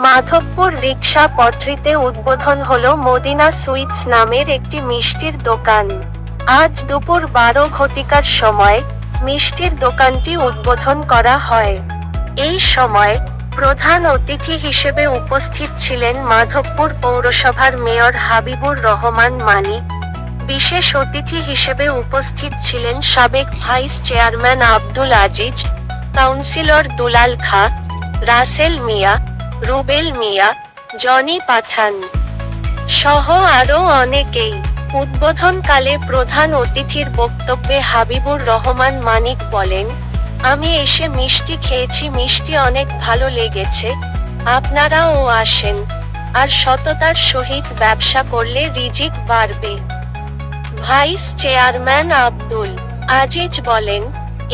মাধবপুর রিকশা পট্টিতে উদ্বোধন হলো Medina sweets নামের একটি মিষ্টির দোকান। আজ দুপুর 12 ঘটিকার সময় মিষ্টির দোকানটি উদ্বোধন করা হয়। এই সময় প্রধান অতিথি হিসেবে উপস্থিত ছিলেন মাধবপুর পৌরসভার মেয়র হাবিবুর রহমান মানিক। বিশেষ অতিথি হিসেবে উপস্থিত ছিলেন সাবেক vice chairman Abdul Aziz, councillor Dulal Khan, Rasel Mia, Rubel Mia, Jony Pathan সহ আরও অনেকেই। উদ্বোধনকালে প্রধান অতিথির বক্তব্যে হাবিবুর রহমান মানিক বলেন, আমি এসে মিষ্টি খেয়েছি, মিষ্টি অনেক ভালো লেগেছে, আপনারাও আসেন, আর সততার সহিত ব্যবসা করলে রিজিক বাড়বে। ভাইস চেয়ারম্যান আব্দুল আজিজ বলেন,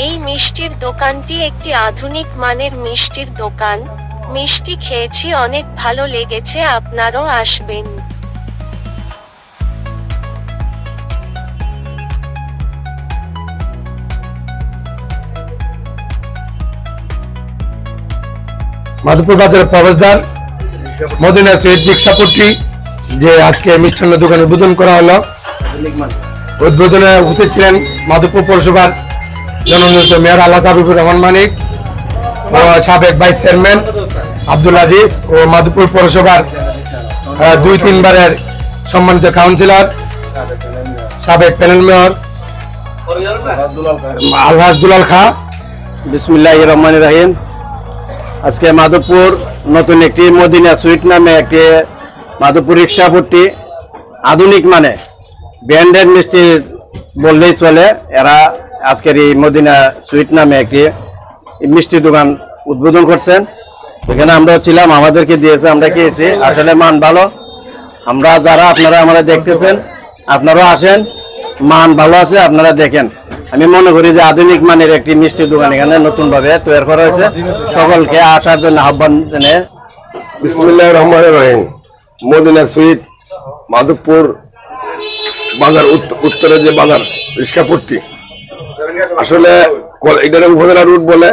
এই মিষ্টির দোকানটি একটি আধুনিক মানের মিষ্টির দোকান, মিষ্টি খেয়েছি, অনেক ভালো লেগেছে, আপনারাও আসবেন। মাধবপুর বাজারের প্রবেশদ্বার মদিনা সুইট রিকশা পট্টি যে আজকে মিষ্টান্ন দোকান উদ্বোধন করা হলো। উদ্বোধনে উপস্থিত ছিলেন মাধবপুর পৌরসভার জননেতা মেয়র হাবিবুর রহমান মানিক ও সাবেক ভাইস চেয়ারম্যান আব্দুল আজিজ ও মাধবপুর পৌরসভার 2-3 বারের সম্মানিত কাউন্সিলর সাবেক প্যানেল মেয়র আলহাজ দুলাল খা। বিসমিল্লাহির রহমানির রহিম। আজকে মাধবপুর নতুন একটি মদিনা সুইট নামে একটি মাধবপুর রিকশা পট্টি আধুনিক মানে ব্র্যান্ডেড মিষ্টি বললেই চলে। এরা আজকের এই মদিনা সুইট নামে একটি মিষ্টি দোকান উদ্বোধন করছেন। এখানে আমরাও ছিলাম, আমাদেরকে দিয়েছে, আমরা খেয়েছি, আসলে মান ভালো। আমরা যারা আপনারা আমরা দেখতেছেন, আপনারাও আসেন, মান ভালো আছে, আপনারা দেখেন। আমি মনে করি যে আধুনিক মানের একটি মিষ্টির দোকান এখানে নতুন ভাবে তৈরি করা হয়েছে। সকলকে আসার জন্য আহ্বান জানিয়ে বিসমিল্লাহির রহমানির রহিম। মদিনা সুইট মাধবপুর বাজার উত্তরে যে বাজার রিকশা পট্টি, আসলে এটা উপজেলা রুট বলে।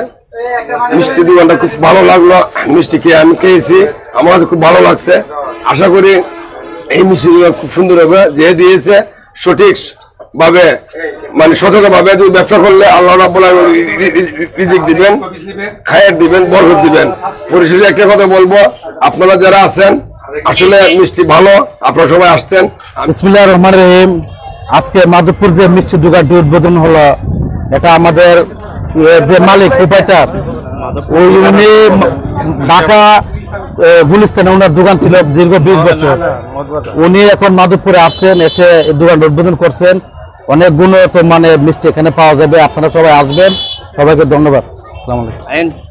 মিষ্টি দোকানটা খুব ভালো লাগলো, মিষ্টি খেয়ে আমি খেয়েছি, আমার খুব ভালো লাগছে। আশা করি এই মিষ্টি দোকান খুব সুন্দর হবে। যে দিয়েছে সঠিক ভাবে মানে সতর্ক ভাবে ব্যবসা করলে আল্লাহ রাব্বুল আলামিন রিজিক দিবেন, খায়ের দিবেন, বরকত দিবেন। পরিশেষে একটা কথা বলবো, আপনারা যারা আছেন আসলে মিষ্টি ভালো, আপনারা সবাই আসতেন। বিসমিল্লাহির রহমানির রহিম। আজকে মাধবপুর যে মিষ্টি দোকানটি উদ্বোধন হলো, এটা আমাদের যে মালিক প্রোপাইটার, উনি ঢাকা গুলিস্তানে ওনার দোকান ছিল দীর্ঘ 20 বছর। উনি এখন মাধবপুরে আসছেন, এসে এই দোকান উদ্বোধন করছেন। অনেক গুণগত মানে মিষ্টি এখানে পাওয়া যাবে, আপনারা সবাই আসবেন। সবাইকে ধন্যবাদ। আসসালামু আলাইকুম।